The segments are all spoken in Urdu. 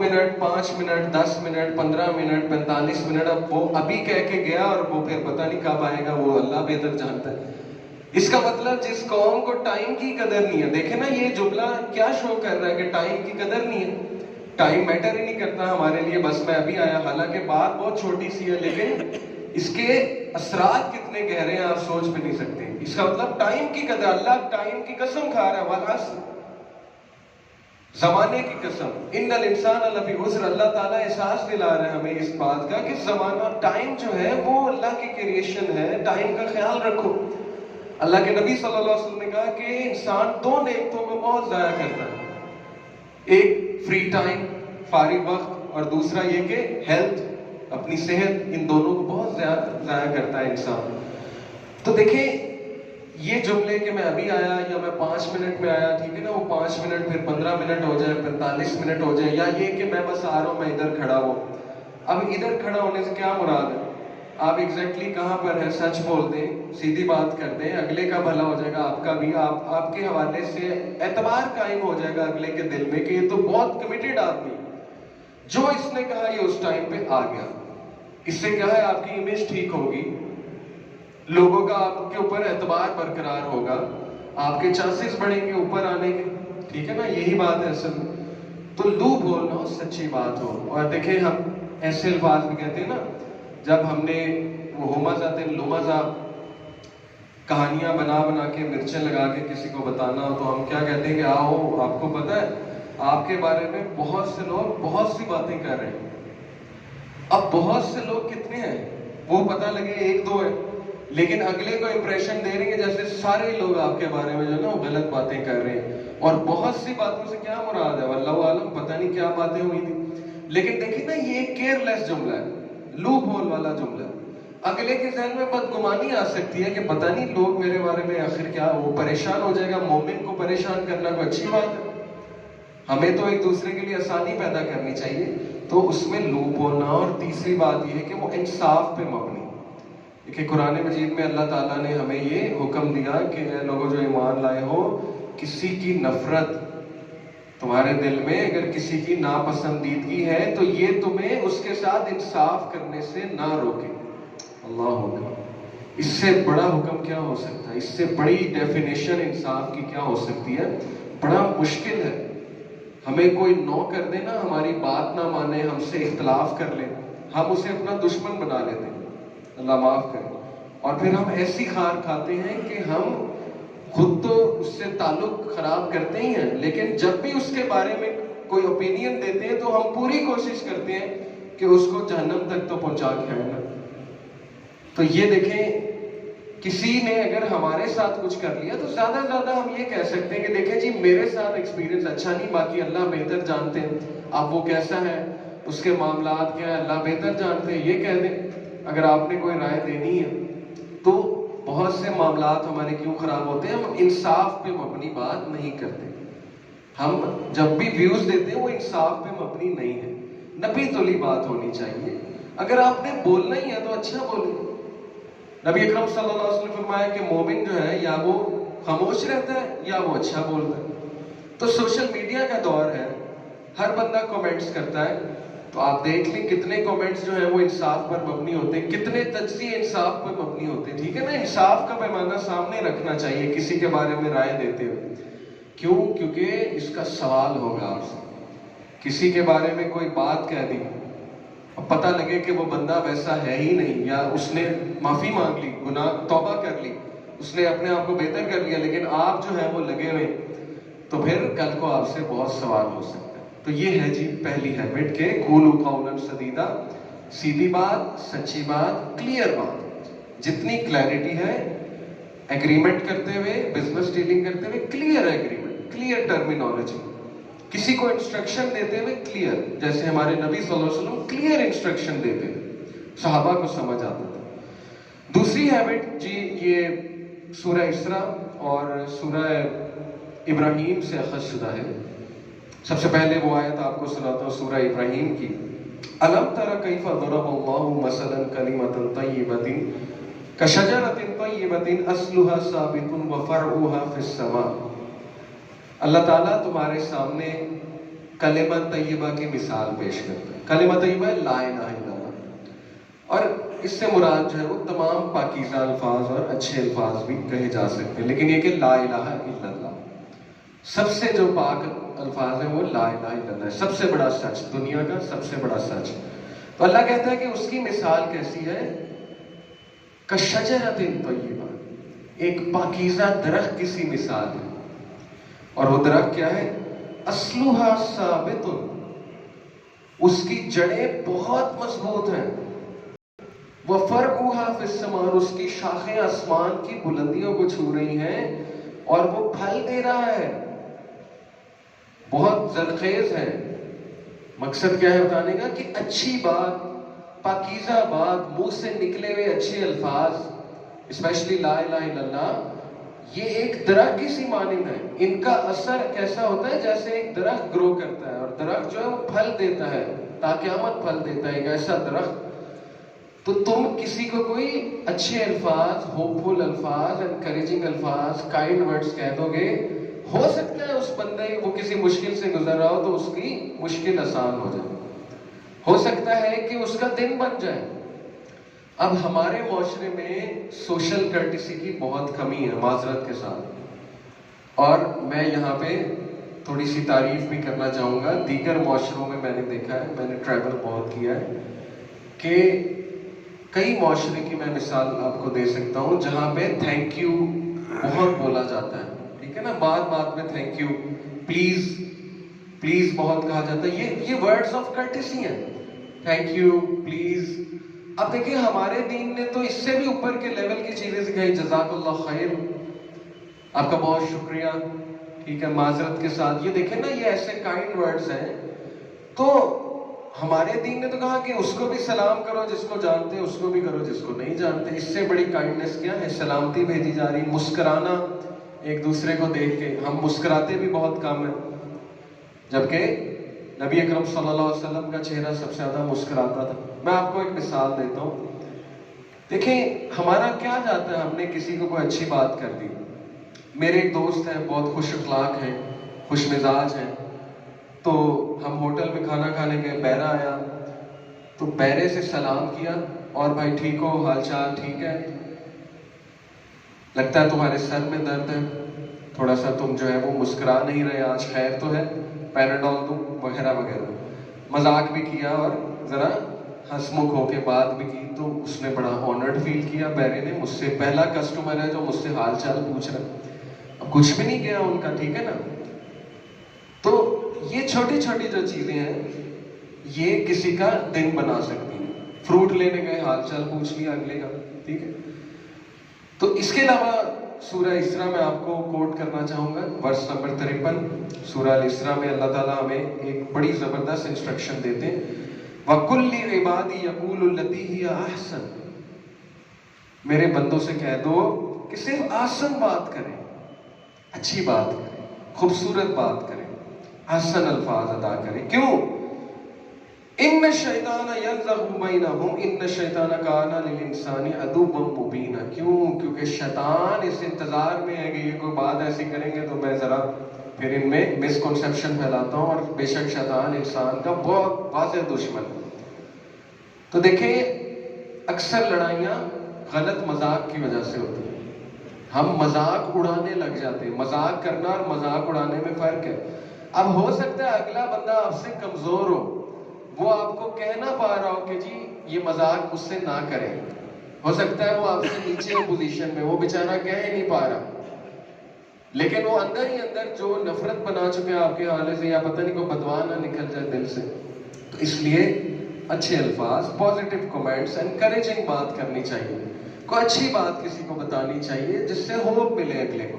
Minute 5 minute 10 minute 15 minute 45 minute اب وہ ابھی کہہ کے گیا اور وہ پھر پتہ نہیں کب آئے گا، وہ اللہ بہتر جانتا ہے۔ اس کا مطلب جس قوم کو ٹائم کی قدر نہیں ہے، دیکھیں نا یہ جملہ کیا شو کر رہا ہے کہ ٹائم کی قدر نہیں ہے، ٹائم میٹر ہی نہیں کرتا ہمارے لیے، بس میں ابھی آیا، حالانکہ بات بہت چھوٹی سی ہے لیکن اس کے اثرات کتنے گہرے ہیں آپ سوچ بھی نہیں سکتے۔ اس کا مطلب ٹائم کی قدر، اللہ ٹائم کی قسم کھا رہا ہے، والعصر، زمانے کی قسم، ان الانسان لفی خسر، اللہ تعالیٰ احساس دلا رہے ہیں ہمیں اس بات کا کہ زمانہ، ٹائم جو ہے وہ اللہ کی کریشن ہے، ٹائم کا خیال رکھو۔ اللہ کے نبی صلی اللہ علیہ وسلم نے کہا کہ انسان دو نعمتوں کو بہت ضائع کرتا ہے، ایک فری ٹائم، فارغ وقت، اور دوسرا یہ کہ ہیلتھ، اپنی صحت، ان دونوں کو بہت ضائع کرتا ہے انسان۔ تو دیکھیں یہ جملے کہ میں ابھی آیا یا میں 5 منٹ میں آیا، ٹھیک ہے نا، وہ 5 منٹ پھر 15 منٹ ہو جائے، 45 منٹ ہو جائے، یا یہ کہ میں بس آ رہا ہوں، میں ادھر کھڑا ہوں۔ اب ادھر کھڑا ہونے سے کیا مراد ہے؟ آپ ایگزیکٹلی کہاں پر ہیں؟ سچ بول دیں، سیدھی بات کر دیں، اگلے کا بھلا ہو جائے گا، آپ کا بھی، آپ کے حوالے سے اعتبار قائم ہو جائے گا اگلے کے دل میں کہ یہ تو بہت کمیٹڈ آدمی، جو اس نے کہا یہ اس ٹائم پہ آ گیا۔ اس سے کیا ہے؟ آپ کی امیج ٹھیک ہوگی، لوگوں کا آپ کے اوپر اعتبار برقرار ہوگا، آپ کے چانسز بڑھیں گے اوپر آنے کے، ٹھیک ہے نا، یہی بات ہے اصل میں۔ تو لو بولنا ہو، سچی بات ہو۔ اور دیکھیں ہم ایسے الفاظ بھی کہتے ہیں نا، جب ہم نے وہ ہومزہ لومزہ کہانیاں بنا بنا کے مرچیں لگا کے کسی کو بتانا ہو، تو ہم کیا کہتے ہیں کہ آؤ، آپ کو پتہ ہے آپ کے بارے میں بہت سے لوگ بہت سی باتیں کر رہے ہیں۔ اب بہت سے لوگ کتنے ہیں وہ پتہ لگے، ایک دو ہے، لیکن اگلے کو امپریشن دے رہے ہیں جیسے سارے لوگ آپ کے بارے میں جو ہے نا وہ غلط باتیں کر رہے ہیں۔ اور بہت سی باتوں سے کیا مراد ہے؟ واللہ عالم، پتہ نہیں کیا باتیں ہوئی تھی، لیکن دیکھیں نا یہ ایک کیئر لیس جملہ ہے، لوپ ہول والا جملہ ہے۔ اگلے کے ذہن میں بدگمانی آ سکتی ہے کہ پتہ نہیں لوگ میرے بارے میں آخر کیا، وہ پریشان ہو جائے گا۔ مومن کو پریشان کرنا کوئی اچھی بات ہے؟ ہمیں تو ایک دوسرے کے لیے آسانی پیدا کرنی چاہیے، تو اس میں لوپ ہونا۔ اور تیسری بات یہ ہے کہ وہ انصاف پہ مبنی۔ دیکھیں قرآن مجید میں اللہ تعالیٰ نے ہمیں یہ حکم دیا کہ اے لوگوں جو ایمان لائے ہو، کسی کی نفرت تمہارے دل میں اگر کسی کی ناپسندیدگی ہے تو یہ تمہیں اس کے ساتھ انصاف کرنے سے نہ روکے۔ اللہ اکبر، اس سے بڑا حکم کیا ہو سکتا ہے؟ اس سے بڑی ڈیفینیشن انصاف کی کیا ہو سکتی ہے؟ بڑا مشکل ہے۔ ہمیں کوئی نو کر دے نا، ہماری بات نہ مانے، ہم سے اختلاف کر لے، ہم اسے اپنا دشمن بنا لیتے ہیں، اللہ معاف کرے، اور پھر ہم ایسی خار کھاتے ہیں کہ ہم خود تو اس سے تعلق خراب کرتے ہی ہیں، لیکن جب بھی اس کے بارے میں کوئی اوپینین دیتے ہیں تو ہم پوری کوشش کرتے ہیں کہ اس کو جہنم تک تو پہنچا کے آئے نا۔ تو یہ دیکھیں، کسی نے اگر ہمارے ساتھ کچھ کر لیا تو زیادہ سے زیادہ ہم یہ کہہ سکتے ہیں کہ دیکھیں جی میرے ساتھ ایکسپیرینس اچھا نہیں، باقی اللہ بہتر جانتے ہیں، اب وہ کیسا ہے، اس کے معاملات کیا ہے، اللہ بہتر جانتے ہیں، یہ کہہ دیں۔ اگر آپ نے کوئی رائے دینی ہے تو بہت سے معاملات ہمارے کیوں خراب ہوتے ہیں؟ ہم انصاف پہ مبنی بات نہیں کرتے۔ ہم جب بھی ویوز دیتے ہیں وہ انصاف پہ مبنی نہیں ہے، نبی تولی بات ہونی چاہیے۔ اگر آپ نے بولنا ہی ہے تو اچھا بولیں۔ نبی اکرم صلی اللہ علیہ وسلم نے فرمایا کہ مومن جو ہے یا وہ خاموش رہتا ہے یا وہ اچھا بولتا ہے۔ تو سوشل میڈیا کا دور ہے، ہر بندہ کمنٹس کرتا ہے، تو آپ دیکھ لیں کتنے کمنٹس جو ہیں وہ انصاف پر مبنی ہوتے ہیں، کتنے تجزیے انصاف پر مبنی ہوتے ہیں، ٹھیک ہے نا۔ انصاف کا پیمانہ سامنے رکھنا چاہیے کسی کے بارے میں رائے دیتے ہوئے۔ کیوں؟ کیونکہ اس کا سوال ہوگا آپ سے۔ کسی کے بارے میں کوئی بات کہہ دی، اب پتہ لگے کہ وہ بندہ ویسا ہے ہی نہیں، یا اس نے معافی مانگ لی، گناہ توبہ کر لی، اس نے اپنے آپ کو بہتر کر لیا، لیکن آپ جو ہے وہ لگے ہوئے، تو پھر کل کو آپ سے بہت سوال ہو سکتا ہے۔ تو یہ ہے جی پہلی ہیبٹ کہ قولوا قولا سدیدا، سیدھی بات، سچی بات، کلیئر بات، جتنی کلیئرٹی ہے، ایگریمنٹ کرتے ہوئے، بزنس ڈیلنگ کرتے ہوئے کلیئر ایگریمنٹ، کلیئر ٹرمینالوجی، کسی کو انسٹرکشن دیتے ہوئے کلیئر، جیسے ہمارے نبی صلی اللہ علیہ وسلم کلیئر انسٹرکشن دیتے تھے، صحابہ کو سمجھ آتا تھا۔ دوسری ہیبٹ جی یہ سورہ اسراء اور سورہ ابراہیم سے اخذ شدہ ہے۔ سب سے پہلے وہ آیت آپ کو سناتا ہوں سورہ ابراہیم کی۔ الم تر کیف ضرب اللہ مثلا کلمۃ طیبۃ کشجرۃ طیبۃ اصلها ثابت وفرعها فی السماء۔ اللہ تعالیٰ تمہارے سامنے کلمہ طیبہ کی مثال پیش کرتا ہے. کلمہ طیبہ ہے لا الہ الا اللہ، اور اس سے مراد جو ہے وہ تمام پاکیزہ الفاظ اور اچھے الفاظ بھی کہے جا سکتے ہیں، لیکن یہ کہ لا الہ الا اللہ سب سے جو پاک الفاظ ہیں وہ لا الہ الا اللہ ہے، سب سے بڑا سچ، دنیا کا سب سے بڑا سچ. تو اللہ کہتا ہے کہ اس کی مثال کیسی ہے؟ کشجرۃ طیبہ، ایک پاکیزہ درخت کی سی مثال ہے. اور وہ درخت کیا ہے؟ اصلھا ثابت، اس کی جڑیں بہت مضبوط ہیں. وفرعھا فی السماء، اور اس کی شاخیں آسمان کی بلندیوں کو چھو رہی ہیں، اور وہ پھل دے رہا ہے، بہت زرخیز ہے. مقصد کیا ہے بتانے کا؟ کہ اچھی بات، پاکیزہ بات، منہ سے نکلے ہوئے اچھے الفاظ، اسپیشلی لا الہ الا اللہ، یہ ایک درخت کی سی مانند ہے. ان کا اثر کیسا ہوتا ہے؟ جیسے ایک درخت گرو کرتا ہے، اور درخت جو ہے وہ پھل دیتا ہے، تا قیامت پھل دیتا ہے، ایک ایسا درخت. تو تم کسی کو کوئی اچھے الفاظ، ہوپ فل الفاظ، انکریجنگ الفاظ، کائنڈ ورڈز کہہ دو گے، ہو سکتا ہے اس بندے وہ کسی مشکل سے گزر رہا ہو تو اس کی مشکل آسان ہو جائے، ہو سکتا ہے کہ اس کا دن بن جائے. اب ہمارے معاشرے میں سوشل کرٹیسی کی بہت کمی ہے، معذرت کے ساتھ. اور میں یہاں پہ تھوڑی سی تعریف بھی کرنا چاہوں گا. دیگر معاشروں میں نے دیکھا ہے، میں نے ٹریول بہت کیا ہے، کہ کئی معاشرے کی میں مثال آپ کو دے سکتا ہوں جہاں پہ تھینک یو بہت بولا جاتا ہے. ٹھیک ہے نا، بات بات میں تھینک یو، پلیز پلیز بہت کہا جاتا ہے. یہ ورڈز آف کرٹیسی ہیں، تھینک یو، پلیز. اب دیکھیں ہمارے دین نے تو اس سے بھی اوپر کے لیول کی چیزیں سکھائی. جزاک اللہ خیر، آپ کا بہت شکریہ، ٹھیک ہے، معذرت کے ساتھ. یہ دیکھیں نا، یہ ایسے کائنڈ ورڈز ہیں. تو ہمارے دین نے تو کہا کہ اس کو بھی سلام کرو جس کو جانتے، اس کو بھی کرو جس کو نہیں جانتے. اس سے بڑی کائنڈنس کیا ہے؟ سلامتی بھیجی جا رہی، مسکرانا ایک دوسرے کو دیکھ کے. ہم مسکراتے بھی بہت کم ہیں، جبکہ نبی اکرم صلی اللہ علیہ وسلم کا چہرہ سب سے زیادہ مسکراتا تھا. میں آپ کو ایک مثال دیتا ہوں. دیکھیں ہمارا کیا جاتا ہے، ہم نے کسی کو کوئی اچھی بات کر دی. میرے ایک دوست ہیں، بہت خوش اخلاق ہیں، خوش مزاج ہیں. تو ہم ہوٹل میں کھانا کھانے گئے، بحرہ آیا، تو بحرے سے سلام کیا، اور بھائی ٹھیک ہو، حال چال ٹھیک ہے، لگتا ہے تمہارے سر میں درد ہے، تھوڑا سا تم جو ہے وہ مسکرا نہیں رہے، آج خیر تو ہے، پیناڈول دوں وغیرہ وغیرہ. مذاق بھی کیا اور ذرا ہنسمکھ ہو کے بات بھی کی. تو اس نے بڑا آنرڈ فیل کیا، بحرے نے، مجھ سے پہلا کسٹمر ہے جو مجھ سے حال چال پوچھ رہا ہے. اب کچھ بھی نہیں کیا ان کا، ٹھیک ہے نا. تو یہ چھوٹی چھوٹی جو چیزیں ہیں یہ کسی کا دن بنا سکتی ہیں. فروٹ لینے گئے، حال چال پوچھ لیا اگلے کا، ٹھیک ہے. تو اس کے علاوہ سورہ اسراء میں آپ کو کوٹ کرنا چاہوں گا، ورس نمبر 53. سورہ الاسراء میں اللہ تعالیٰ ہمیں ایک بڑی زبردست انسٹرکشن دیتے ہیں. وَقُلْ لِعِبَادِي يَقُولُ الَّتِي هِيَ أَحْسَنُ، میرے بندوں سے کہہ دو کہ صرف آسن بات کریں، اچھی بات کریں، خوبصورت بات کریں، حسن الفاظ ادا کریں. کیوں؟ ان الشیطان ینزغ بینہم ان الشیطان کان للانسان عدوا مبینا. کیوں؟ کیونکہ شیطان اس انتظار میں ہے کہ یہ کوئی بات ایسی کریں گے تو میں ذرا پھر ان میں مس کنسیپشن پھیلاتا ہوں. اور بے شک شیطان انسان کا بہت واضح دشمن ہے. تو دیکھیں اکثر لڑائیاں غلط مذاق کی وجہ سے ہوتی ہیں. ہم مذاق اڑانے لگ جاتے ہیں. مذاق کرنا اور مذاق اڑانے میں فرق ہے. اب ہو سکتا ہے اگلا بندہ آپ سے کمزور ہو، وہ آپ کو کہہ نہ پا رہا ہو کہ جی یہ مذاق اس سے نہ کریں. ہو سکتا ہے وہ آپ سے نیچے پوزیشن میں، وہ بیچارہ کہہ ہی نہیں پا رہا، لیکن وہ اندر ہی اندر جو نفرت بنا چکے ہیں آپ کے حوالے سے، یا پتہ نہیں کوئی بدوا نہ نکل جائے دل سے. تو اس لیے اچھے الفاظ، پازیٹیو کمنٹس، انکریجنگ بات کرنی چاہیے. کوئی اچھی بات کسی کو بتانی چاہیے جس سے ہوپ ملے اگلے کو.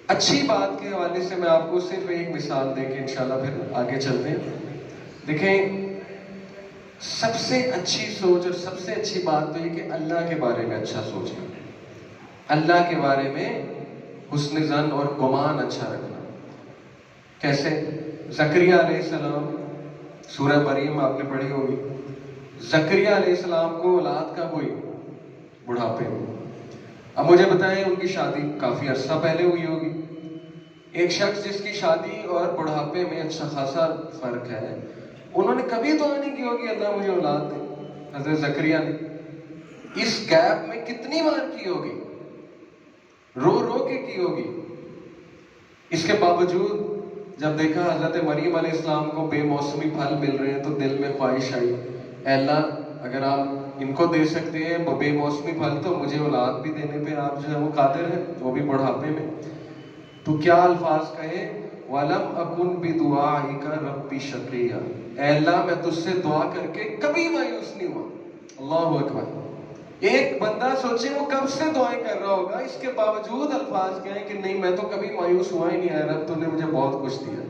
اچھی بات کے حوالے سے میں آپ کو صرف ایک مثال دے کے انشاءاللہ پھر آگے چلتے ہیں. دیکھیں سب سے اچھی سوچ اور سب سے اچھی بات تو یہ کہ اللہ کے بارے میں اچھا سوچنا، اللہ کے بارے میں حسن ظن اور گمان اچھا رکھنا. کیسے؟ زکریا علیہ السلام، سورہ مریم آپ نے پڑھی ہوگی. زکریا علیہ السلام کو اولاد کب ہوئی؟ بڑھاپے میں. اب مجھے بتائیں ان کی شادی کافی عرصہ پہلے ہوئی ہوگی. ایک شخص جس کی شادی اور بڑھاپے میں اچھا خاصا فرق ہے، انہوں نے کبھی دعا نہیں کی ہوگی اللہ مجھے اولاد دے. حضرت زکریا نے اس گیپ میں کتنی بار کی ہوگی، رو رو کے کی ہوگی. اس کے باوجود جب دیکھا حضرت مریم علیہ السلام کو بے موسمی پھل مل رہے ہیں تو دل میں خواہش آئی، اے اللہ اگر آپ ان کو دے سکتے ہیں بے موسمی پھل تو مجھے اولاد بھی دینے پہ آپ جو ہے وہ قادر ہیں، وہ بھی بڑھاپے میں. تو کیا الفاظ کہے، وَلَمْ أَكُنْ بِدُعَائِكَ رَبِّ شَقِيًّا، اے اللہ میں تجھ سے دعا کر کے کبھی مایوس نہیں ہوا. اللہ اکبر. ایک بندہ سوچے وہ کب سے دعائیں کر رہا ہوگا، اس کے باوجود الفاظ کہیں کہ نہیں میں تو کبھی مایوس ہوا ہی نہیں ہے، رب تو نے مجھے بہت کچھ دیا.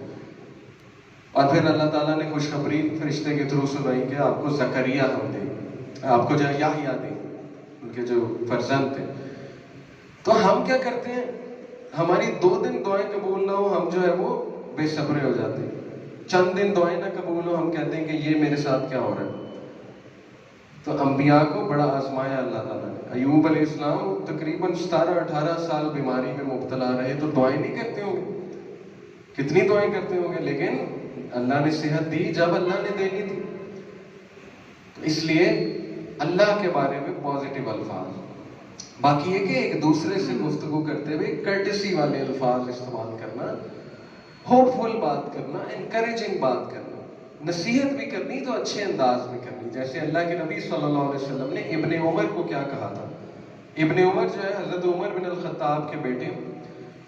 اور پھر اللہ تعالیٰ نے خوشخبری فرشتے کے تھرو سنائی کہ آپ کو زکریا ہم دیں، آپ کو جو یحییٰ دیں، ان کے جو فرزند تھے. تو ہم کیا کرتے ہیں، ہماری 2 دن دعائیں قبول نہ ہو ہم جو ہے وہ بے صبرے ہو جاتے ہیں. چند دن دعائیں نہ قبول ہو ہم کہتے ہیں کہ یہ میرے ساتھ کیا ہو رہا ہے. تو انبیاء کو بڑا آزمایا اللہ تعالیٰ نے. ایوب علیہ السلام تقریباً 17-18 سال بیماری میں مبتلا رہے تو دعائیں نہیں کرتے ہوں گے، کتنی دعائیں کرتے ہوں گے، لیکن اللہ نے صحت دی جب اللہ نے دینی تھی. تو اس لیے اللہ کے بارے میں پازیٹیو الفاظ. باقی یہ کہ ایک دوسرے سے گفتگو کرتے ہوئے کرٹسی والے الفاظ استعمال کرنا، ہوپ فل بات کرنا، انکریجنگ بات کرنا، نصیحت بھی کرنی تو اچھے انداز میں کرنی. جیسے اللہ کے نبی صلی اللہ علیہ وسلم نے ابن عمر کو کیا کہا تھا. ابن عمر جو ہے حضرت عمر بن الخطاب کے بیٹے.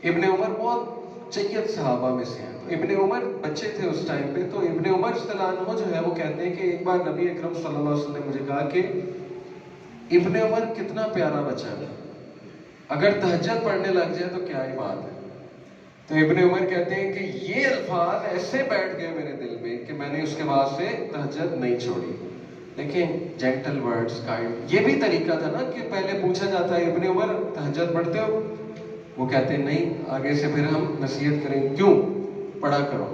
ابن عمر بہت جید صحابہ میں سے ہیں. تو ابن عمر بچے تھے اس ٹائم پہ. تو ابن عمر رضی اللہ عنہ جو ہے وہ کہتے ہیں کہ ایک بار نبی اکرم صلی اللہ علیہ وسلم نے مجھے کہا کہ ابن عمر کتنا پیارا بچہ ہے، اگر تہجد پڑھنے لگ جائے تو کیا ہی بات ہے. تو ابن عمر کہتے ہیں کہ یہ الفاظ ایسے بیٹھ گئے میرے دل میں کہ میں نے اس کے بعد سے تہجد نہیں چھوڑی. لیکن جینٹل ورڈز کائنڈ، یہ بھی طریقہ تھا نا کہ پہلے پوچھا جاتا ہے ابن عمر تہجد پڑھتے ہو، وہ کہتے ہیں نہیں، آگے سے پھر ہم نصیحت کریں کیوں پڑھا کرو.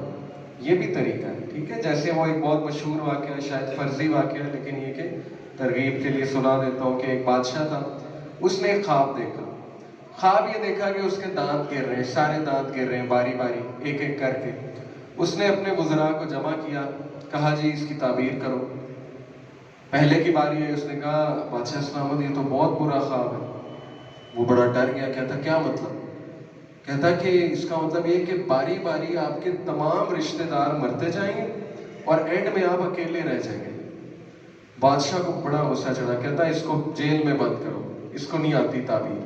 یہ بھی طریقہ ہے، ٹھیک ہے. جیسے وہ ایک بہت مشہور واقعہ ہے، شاید فرضی واقعہ ہے لیکن یہ کہ ترغیب کے لیے سنا دیتا ہوں کہ ایک بادشاہ تھا، اس نے ایک خواب دیکھا. خواب یہ دیکھا کہ اس کے دانت گر رہے ہیں، سارے دانت گر رہے ہیں باری باری ایک ایک کر کے. اس نے اپنے وزراء کو جمع کیا، کہا جی اس کی تعبیر کرو. پہلے کی باری ہے، اس نے کہا بادشاہ سلامت یہ تو بہت برا خواب ہے. وہ بڑا ڈر گیا، کہتا کیا مطلب؟ کہتا کہ اس کا مطلب یہ کہ باری باری آپ کے تمام رشتہ دار مرتے جائیں گے اور اینڈ میں آپ اکیلے رہ جائیں گے. بادشاہ کو بڑا غصہ چڑھا، کہتا اس کو جیل میں بند کرو، اس کو نہیں آتی تعبیر.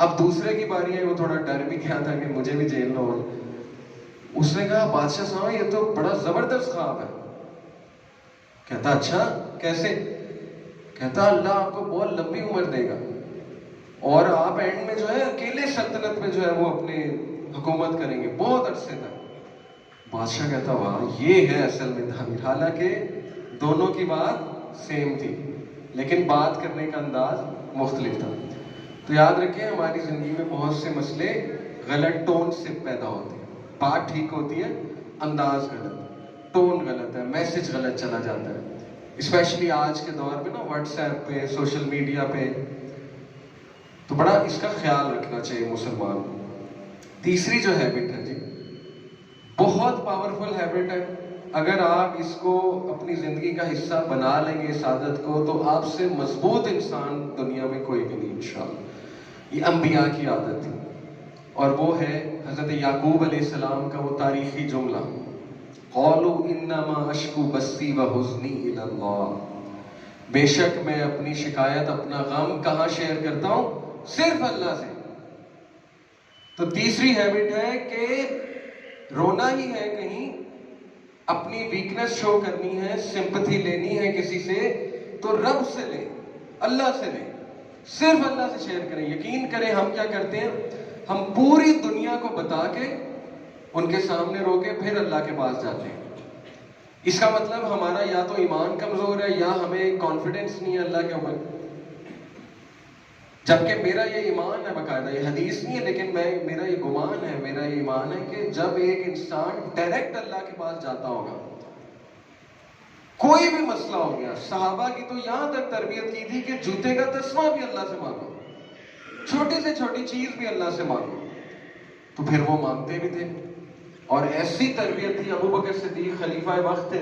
اب دوسرے کی باری ہے، وہ تھوڑا ڈر بھی گیا تھا کہ مجھے بھی جیل نہ ہو. اس نے کہا بادشاہ صاحب یہ تو بڑا زبردست خواب ہے. کہتا اچھا کیسے؟ کہتا اللہ آپ کو بہت لمبی عمر دے گا اور آپ اینڈ میں جو ہے اکیلے سلطنت میں جو ہے وہ اپنی حکومت کریں گے بہت عرصے تک. بادشاہ کہتا واہ یہ ہے اصل میں تعبیر. حالانکہ دونوں کی بات سیم تھی لیکن بات کرنے کا انداز مختلف تھا. تو یاد رکھیں ہماری زندگی میں بہت سے مسئلے غلط ٹون سے پیدا ہوتے ہیں. بات ٹھیک ہوتی ہے، انداز غلط، ٹون غلط ہے، میسج غلط چلا جاتا ہے. اسپیشلی آج کے دور میں نا واٹس ایپ پہ، سوشل میڈیا پہ، تو بڑا اس کا خیال رکھنا چاہیے مسلمان کو. تیسری جو ہیبٹ ہے جی، بہت پاورفل ہیبٹ ہے. اگر آپ اس کو اپنی زندگی کا حصہ بنا لیں گے اس عادت کو تو آپ سے مضبوط انسان دنیا میں کوئی بھی نہیں انشاءاللہ. یہ انبیاء کی عادت تھی اور وہ ہے حضرت یعقوب علیہ السلام کا وہ تاریخی جملہ، قالوا انما اشکو بثی وحزنی الی اللہ. بے شک میں اپنی شکایت، اپنا غم کہاں شیئر کرتا ہوں؟ صرف اللہ سے. تو تیسری ہیبٹ ہے کہ رونا ہی ہے، کہیں اپنی ویکنس شو کرنی ہے، سمپتھی لینی ہے کسی سے تو رب سے لیں، اللہ سے لیں، صرف اللہ سے شیئر کریں. یقین کریں ہم کیا کرتے ہیں، ہم پوری دنیا کو بتا کے ان کے سامنے رو کے پھر اللہ کے پاس جاتے ہیں. اس کا مطلب ہمارا یا تو ایمان کمزور ہے یا ہمیں کانفیڈنس نہیں ہے اللہ کے اوپر. جبکہ میرا یہ ایمان ہے، باقاعدہ یہ حدیث نہیں ہے لیکن میرا یہ گمان ہے، میرا یہ ایمان ہے کہ جب ایک انسان ڈائریکٹ اللہ کے پاس جاتا ہوگا، کوئی بھی مسئلہ ہو گیا، صحابہ کی تو یہاں تک تربیت کی تھی کہ جوتے کا تسمہ بھی اللہ سے مانگو، چھوٹی سے چھوٹی چیز بھی اللہ سے مانگو. تو پھر وہ مانتے بھی تھے. اور ایسی تربیت تھی, ابو بکر صدیق خلیفہ وقت تھے,